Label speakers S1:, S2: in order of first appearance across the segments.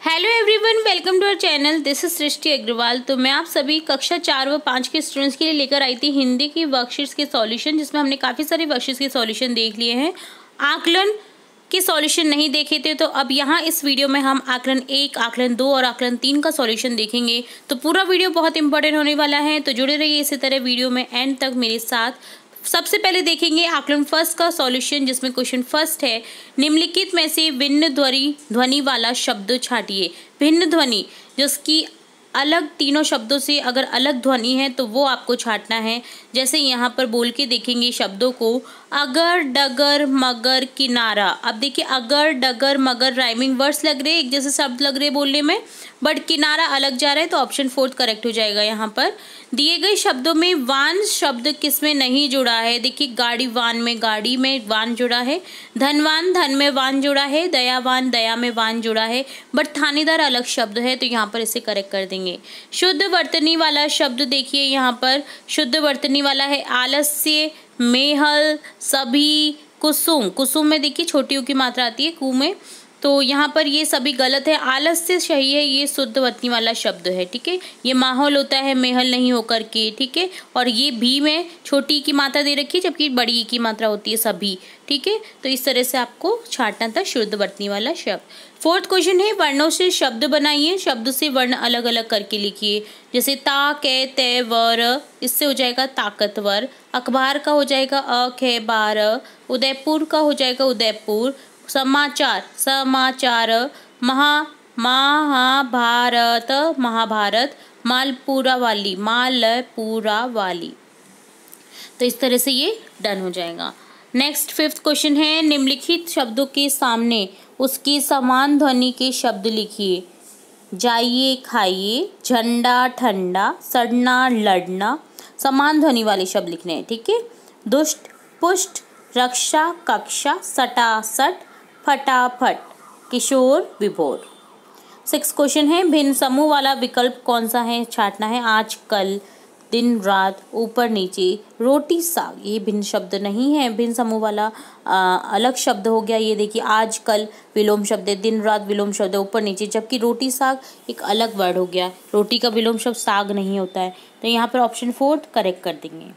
S1: Hello everyone, welcome to our channel. This is Srishti Agarwal. तो मैं आप सभी कक्षा 4 व 5 के स्टूडेंट्स के लिए लेकर आई थी हिंदी की वर्कशीट्स के सॉल्यूशन, जिसमें हमने काफ़ी सारे वर्कशीट्स के सॉल्यूशन देख लिए हैं। आकलन के सॉल्यूशन नहीं देखे थे, तो अब यहाँ इस वीडियो में हम आकलन 1, आकलन 2 और आकलन 3 का सॉल्यूशन देखेंगे। तो पूरा वीडियो बहुत इंपॉर्टेंट होने वाला है, तो जुड़े रहिए इसी तरह वीडियो में एंड तक मेरे साथ। सबसे पहले देखेंगे आकलन फर्स्ट का सॉल्यूशन, जिसमें क्वेश्चन फर्स्ट है, निम्नलिखित में से भिन्न ध्वनि वाला शब्द छांटिए। भिन्न ध्वनि जिसकी अलग तीनों शब्दों से अगर अलग ध्वनि है तो वो आपको छांटना है। जैसे यहाँ पर बोल के देखेंगे शब्दों को, अगर, डगर, मगर, किनारा। अब देखिए अगर, डगर, मगर राइमिंग वर्ड्स लग रहे हैं, एक जैसे शब्द लग रहे हैं बोलने में, बट किनारा अलग जा रहा है, तो ऑप्शन 4 करेक्ट हो जाएगा। यहाँ पर दिए गए शब्दों में वान शब्द किसमें नहीं जुड़ा है? देखिए गाड़ीवान में गाड़ी में वान जुड़ा है, धनवान धन में वान जुड़ा है, दयावान दया में वान जुड़ा है, बट थानेदार अलग शब्द है, तो यहाँ पर इसे करेक्ट कर देंगे। शुद्ध वर्तनी वाला शब्द देखिए, यहाँ पर शुद्ध वर्तनी वाला है आलस्य, मेहल, सभी, कुसुम। कुसुम में देखिए छोटी ऊ की मात्रा आती है कु में, तो यहाँ पर ये सभी गलत है। आलस्य सही है, ये शुद्ध वर्तनी वाला शब्द है। ठीक है, ये माहौल होता है मेहल नहीं होकर के। ठीक है, और ये भी में छोटी की मात्रा दे रखी है, जबकि बड़ी की मात्रा होती है सभी। ठीक है, तो इस तरह से आपको छांटना था शुद्ध वर्तनी वाला शब्द। फोर्थ क्वेश्चन है, वर्णों से शब्द बनाइए, शब्द से वर्ण अलग अलग करके लिखिए। जैसे ता, कै, ते, वर, इससे हो जाएगा ताकतवर। अखबार का हो जाएगा अखबार। उदयपुर का हो जाएगा उदयपुर। समाचार, समाचार। महाभारत, महाभारत। मालपुरा वाली, मालपुरा वाली। तो इस तरह से ये डन हो जाएगा। नेक्स्ट फिफ्थ क्वेश्चन है, निम्नलिखित शब्दों के सामने उसकी समान ध्वनि के शब्द लिखिए। जाइए, खाइए, झंडा, ठंडा, सड़ना, लड़ना। समान ध्वनि वाले शब्द लिखने हैं। ठीक है, दुष्ट, पुष्ट, रक्षा, कक्षा, सटासट, फटाफट, किशोर, विभोर। 6 क्वेश्चन है, भिन्न समूह वाला विकल्प कौन सा है? छांटना है। आज, कल, दिन, रात, ऊपर, नीचे, रोटी, साग। ये भिन्न शब्द नहीं है, भिन्न समूह वाला अलग शब्द हो गया। ये देखिए आज, कल विलोम शब्द है, दिन, रात विलोम शब्द है, ऊपर, नीचे, जबकि रोटी, साग एक अलग वर्ड हो गया। रोटी का विलोम शब्द साग नहीं होता है, तो यहाँ पर ऑप्शन 4 करेक्ट कर देंगे।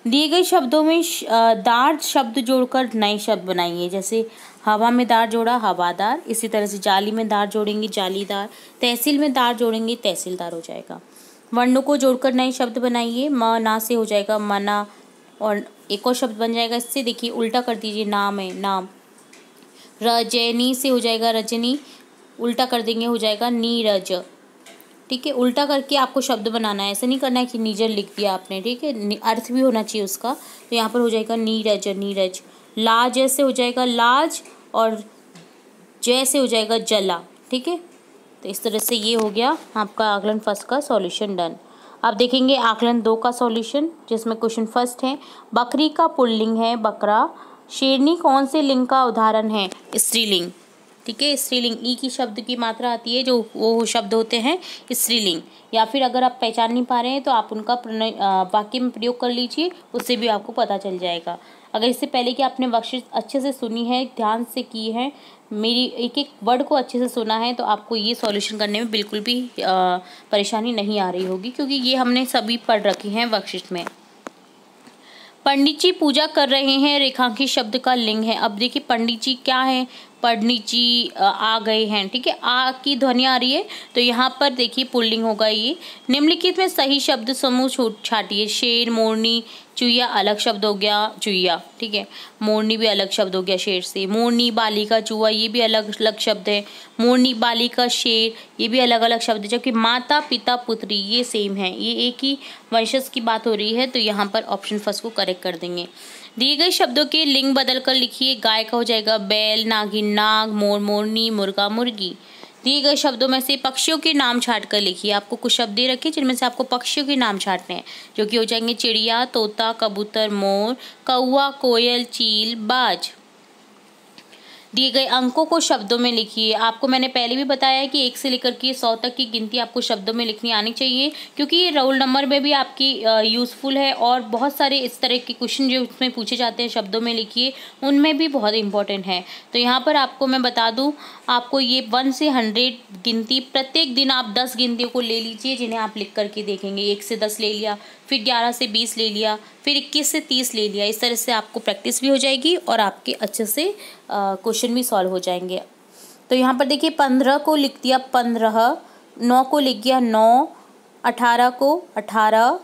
S1: दिए गए शब्दों में दार शब्द जोड़कर नए शब्द बनाइए। जैसे हवा में दार जोड़ा, हवादार। इसी तरह से जाली में दार जोड़ेंगे, जालीदार। तहसील में दार जोड़ेंगे, तहसीलदार हो जाएगा। वर्णों को जोड़कर नए शब्द बनाइए। म ना से हो जाएगा मना, और एक और शब्द बन जाएगा इससे, देखिए उल्टा कर दीजिए, नाम है नाम। रजनी से हो जाएगा रजनी, उल्टा कर देंगे हो जाएगा नीरज। ठीक है, उल्टा करके आपको शब्द बनाना है, ऐसा नहीं करना है कि नीजर लिख दिया आपने। ठीक है, अर्थ भी होना चाहिए उसका, तो यहाँ पर हो जाएगा नीरज, नीरज। लाज से हो जाएगा लाज, और जय से हो जाएगा जला। ठीक है, तो इस तरह से ये हो गया आपका आकलन फर्स्ट का सॉल्यूशन डन। अब देखेंगे आकलन 2 का सॉल्यूशन, जिसमें क्वेश्चन फर्स्ट है, बकरी का पुल्लिंग है बकरा। शेरनी कौन से लिंग का उदाहरण है? स्त्रीलिंग। ठीक है, स्त्रीलिंग, ई की शब्द की मात्रा आती है, जो वो शब्द होते हैं स्त्रीलिंग। या फिर अगर आप पहचान नहीं पा रहे हैं तो आप उनका वाक्य में प्रयोग कर लीजिए, उससे भी आपको पता चल जाएगा। अगर इससे पहले कि आपने वर्कशीट अच्छे से सुनी है, ध्यान से की है, मेरी एक एक वर्ड को अच्छे से सुना है, तो आपको ये सॉल्यूशन करने में बिल्कुल भी परेशानी नहीं आ रही होगी, क्योंकि ये हमने सभी पढ़ रखे हैं वर्कशीट में। पंडित जी पूजा कर रहे हैं, रेखांकित शब्द का लिंग है। अब देखिए पंडित जी क्या है? पंडित जी आ गए हैं। ठीक है, आ की ध्वनि आ रही है, तो यहाँ पर देखिए पुल्लिंग होगा ये। निम्नलिखित में सही शब्द समूह छाटिए। शेर, मोरनी, चुईया अलग शब्द हो गया, चुईया। ठीक है, मोरनी भी अलग शब्द हो गया शेर से। मोरनी, बालिका, चूहा, ये भी अलग अलग शब्द है। मोरनी, बालिका, शेर, ये भी अलग अलग शब्द है। जबकि माता, पिता, पुत्री ये सेम है, ये एक ही वंशज की बात हो रही है, तो यहाँ पर ऑप्शन फर्स्ट को करेक्ट कर देंगे। दिए गए शब्दों के लिंग बदल कर लिखिए। गाय का हो जाएगा बैल, नागिन नाग, मोर मोरनी, मुर्गा मुर्गी। दिए गए शब्दों में से पक्षियों के नाम छाट कर लिखिए। आपको कुछ शब्द दे रखे जिनमें से आपको पक्षियों के नाम छाटने हैं, जो कि हो जाएंगे चिड़िया, तोता, कबूतर, मोर, कौवा, कोयल, चील, बाज। दिए गए अंकों को शब्दों में लिखिए। आपको मैंने पहले भी बताया है कि 1 से लेकर के 100 तक की गिनती आपको शब्दों में लिखनी आनी चाहिए, क्योंकि ये रोल नंबर में भी आपकी यूज़फुल है। और बहुत सारे इस तरह के क्वेश्चन जो उसमें पूछे जाते हैं शब्दों में लिखिए, उनमें भी बहुत इंपॉर्टेंट है। तो यहाँ पर आपको मैं बता दूँ, आपको ये 1 से 100 गिनती प्रत्येक दिन आप 10 गिनतियों को ले लीजिए, जिन्हें आप लिख करके देखेंगे। 1 से 10 ले लिया, फिर 11 से 20 ले लिया, फिर 21 से 30 ले लिया। इस तरह से आपको प्रैक्टिस भी हो जाएगी और आपके अच्छे से क्वेश्चन भी सॉल्व हो जाएंगे। तो यहाँ पर देखिए 15 को लिख दिया 15, 9 को लिख गया 9, 18 को 18,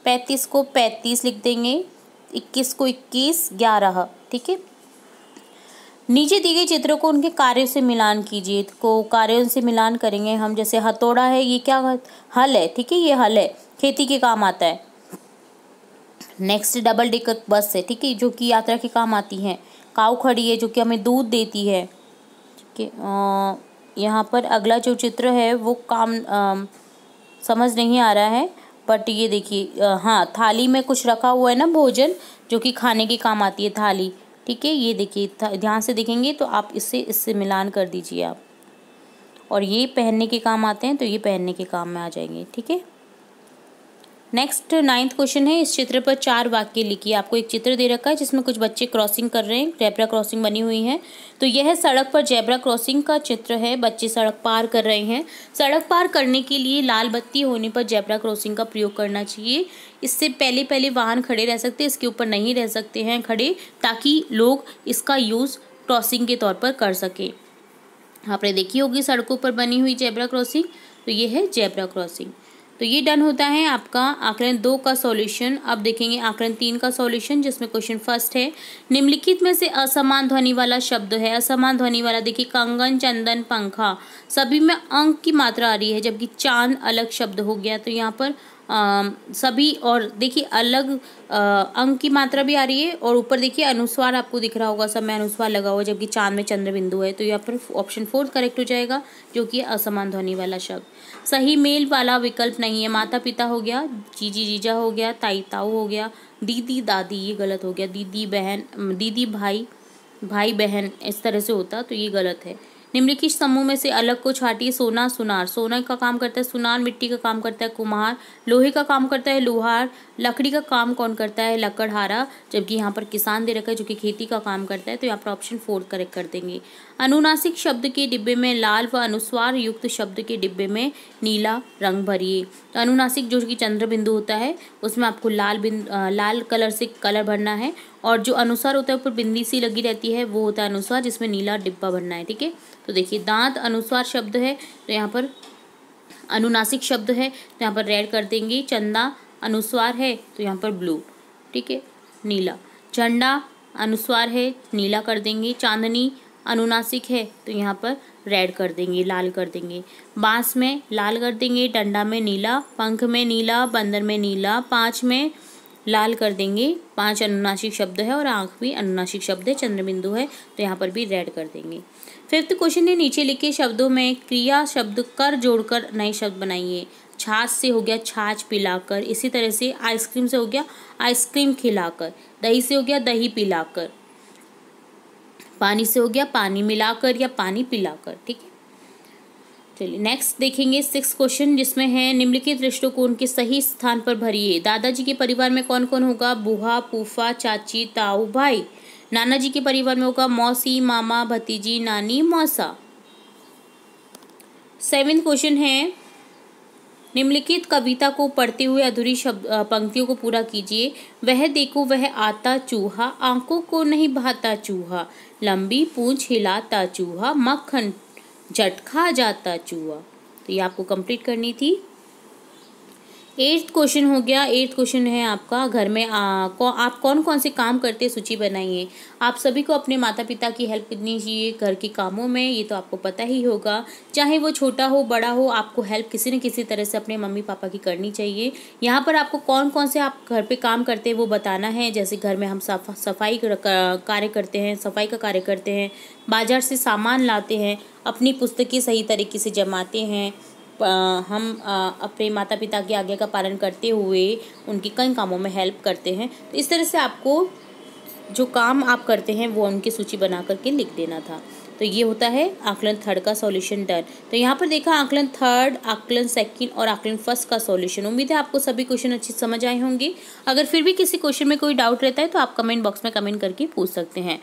S1: 35 को 35 लिख देंगे, 21 को 21, 11। ठीक है। नीचे दिए गए चित्रों को उनके कार्यों से मिलान कीजिए। को कार्यों से मिलान करेंगे हम, जैसे हथौड़ा है, ये क्या हल है। ठीक है, ये हल है, खेती के काम आता है। नेक्स्ट डबल डेकर बस है, ठीक है, जो कि यात्रा के काम आती है। काऊ खड़ी है, जो कि हमें दूध देती है। ठीक है। यहाँ पर अगला जो चित्र है वो काम समझ नहीं आ रहा है, बट ये देखिए, हाँ, थाली में कुछ रखा हुआ है ना, भोजन, जो कि खाने के काम आती है थाली। ठीक है, ये देखिए, ध्यान से देखेंगे तो आप इससे मिलान कर दीजिए आप। और ये पहनने के काम आते हैं, तो ये पहनने के काम में आ जाएंगे। ठीक है। नेक्स्ट 9th क्वेश्चन है, इस चित्र पर 4 वाक्य लिखिए। आपको एक चित्र दे रखा है जिसमें कुछ बच्चे क्रॉसिंग कर रहे हैं, जेब्रा क्रॉसिंग बनी हुई है। तो यह सड़क पर जेब्रा क्रॉसिंग का चित्र है। बच्चे सड़क पार कर रहे हैं। सड़क पार करने के लिए लाल बत्ती होने पर जेब्रा क्रॉसिंग का प्रयोग करना चाहिए। इससे पहले वाहन खड़े रह सकते हैं, इसके ऊपर नहीं रह सकते हैं खड़े, ताकि लोग इसका यूज़ क्रॉसिंग के तौर पर कर सकें। आपने देखी होगी सड़कों पर बनी हुई जेब्रा क्रॉसिंग, तो ये है जेब्रा क्रॉसिंग। तो ये डन होता है आपका आकलन 2 का सॉल्यूशन। अब देखेंगे आकलन 3 का सॉल्यूशन, जिसमें क्वेश्चन फर्स्ट है, निम्नलिखित में से असमान ध्वनि वाला शब्द है। असमान ध्वनि वाला देखिए, कंगन, चंदन, पंखा, सभी में अंक की मात्रा आ रही है, जबकि चांद अलग शब्द हो गया। तो यहाँ पर सभी, और देखिए अलग अंक की मात्रा भी आ रही है, और ऊपर देखिए अनुस्वार आपको दिख रहा होगा, सब में अनुस्वार लगा हुआ है, जबकि चांद में चंद्र बिंदु है। तो यहाँ पर ऑप्शन 4 करेक्ट हो जाएगा, जो कि असमान ध्वनि वाला शब्द। सही मेल वाला विकल्प नहीं है। माता पिता हो गया, जीजी जीजा हो गया, ताई ताऊ हो गया, दीदी दादी ये गलत हो गया, दीदी बहन, दीदी भाई, भाई बहन, इस तरह से होता, तो ये गलत है। निम्नलिखित समूह में से अलग को छाटिए। सोना सुनार, सोना का काम करता है सुनार, मिट्टी का काम करता है कुम्हार, लोहे का काम करता है लोहार, लकड़ी का काम कौन करता है लकड़हारा, जबकि यहाँ पर किसान दे रखा है जो कि खेती का काम करता है। तो यहाँ पर ऑप्शन 4 करेक्ट कर देंगे। अनुनासिक शब्द के डिब्बे में लाल व अनुस्वार युक्त शब्द के डिब्बे में नीला रंग भरिए। तो अनुनासिक जो कि चंद्र बिंदु होता है, उसमें आपको लाल कलर से कलर भरना है, और जो अनुस्वार होता है ऊपर बिंदी सी लगी रहती है, वो होता है अनुस्वार, जिसमें नीला डिब्बा भरना है। ठीक है। तो देखिए दांत अनुस्वार शब्द है, तो यहाँ पर अनुनासिक शब्द है, तो यहाँ पर रेड कर देंगे। चंदा अनुस्वार है, तो यहाँ पर ब्लू। ठीक है, नीला। झंडा अनुस्वार है, नीला कर देंगे। चांदनी अनुनासिक है, तो यहाँ पर रेड कर देंगे, लाल कर देंगे। बांस में लाल कर देंगे, डंडा में नीला, पंख में नीला, बंदर में नीला, 5 में लाल कर देंगे। 5 अनुनासिक शब्द है, और आँख भी अनुनासिक शब्द है, चंद्रबिंदु है, तो यहाँ पर भी रेड कर देंगे। 5th क्वेश्चन है, नीचे लिखे शब्दों में क्रिया शब्द कर जोड़कर नए शब्द बनाइए। छाछ से हो गया छाछ पिलाकर, इसी तरह से आइसक्रीम से हो गया आइसक्रीम खिलाकर, दही से हो गया दही पिलाकर, पानी से हो गया पानी मिलाकर या पानी पिलाकर। ठीक है, चलिए नेक्स्ट देखेंगे 6th क्वेश्चन, जिसमें है निम्नलिखित रिश्तों को उनके सही स्थान पर भरिए। दादाजी के परिवार में कौन कौन होगा? बुआ, फूफा, चाची, ताऊ, भाई। नाना जी के परिवार में होगा मौसी, मामा, भतीजी, नानी, मौसा। 7th क्वेश्चन है, निम्नलिखित कविता को पढ़ते हुए अधूरी शब्द पंक्तियों को पूरा कीजिए। वह देखो वह आता चूहा, आंखों को नहीं भाता चूहा, लंबी पूंछ हिलाता चूहा, मक्खन झट खा जाता चूहा। तो ये आपको कंप्लीट करनी थी। 8th क्वेश्चन हो गया। 8th क्वेश्चन है आपका, घर में आप कौन कौन से काम करते सूची बनाइए। आप सभी को अपने माता पिता की हेल्प करनी चाहिए घर के कामों में, ये तो आपको पता ही होगा, चाहे वो छोटा हो बड़ा हो, आपको हेल्प किसी न किसी तरह से अपने मम्मी पापा की करनी चाहिए। यहाँ पर आपको कौन कौन से आप घर पे काम करते हैं वो बताना है। जैसे घर में हम सफाई कार्य करते हैं, सफाई का कार्य करते हैं, बाजार से सामान लाते हैं, अपनी पुस्तकें सही तरीके से जमाते हैं, हम अपने माता पिता की आज्ञा का पालन करते हुए उनकी कई कामों में हेल्प करते हैं। तो इस तरह से आपको जो काम आप करते हैं वो उनकी सूची बना करके लिख देना था। तो ये होता है आकलन थर्ड का सॉल्यूशन डन। तो यहाँ पर देखा आकलन थर्ड, आकलन सेकंड और आकलन फर्स्ट का सॉल्यूशन। उम्मीद है आपको सभी क्वेश्चन अच्छे समझ आए होंगे। अगर फिर भी किसी क्वेश्चन में कोई डाउट रहता है तो आप कमेंट बॉक्स में कमेंट करके पूछ सकते हैं।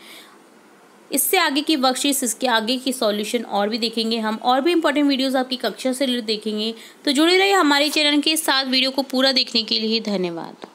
S1: इससे आगे की वर्कशीट्स, इसके आगे की सॉल्यूशन और भी देखेंगे हम, और भी इंपॉर्टेंट वीडियोस आपकी कक्षा से रिलेटेड देखेंगे। तो जुड़े रहिए हमारे चैनल के साथ। वीडियो को पूरा देखने के लिए धन्यवाद।